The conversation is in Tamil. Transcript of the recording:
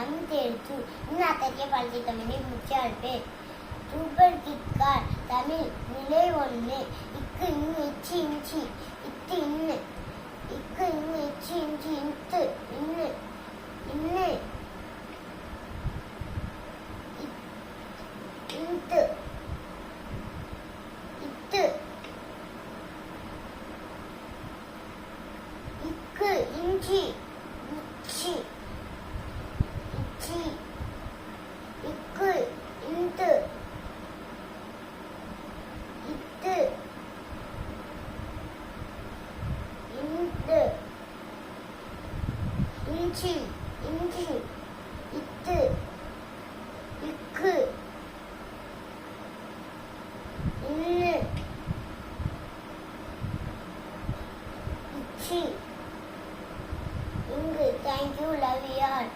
தமிழ் தேர்த்து இன்னும் தெரிய பழத்தை தமிழை முக்கியாழ்பே சூப்பர் கிட்கார் தமிழ் நிலை ஒன்று இக்கு இன்னு இச்சி இஞ்சி இத்து இன்னு இக்கு இன்னு இச்சி இஞ்சி இத்து இன்னு இன்னு இத்து இத்து இக்கு இஞ்சி இச்சி இச்சி இக்கு இந்து இத்து இந்து இஞ்சி இஞ்சி இத்து இக்கு இன்னு இச்சி இங்கு. Thank you, love you all.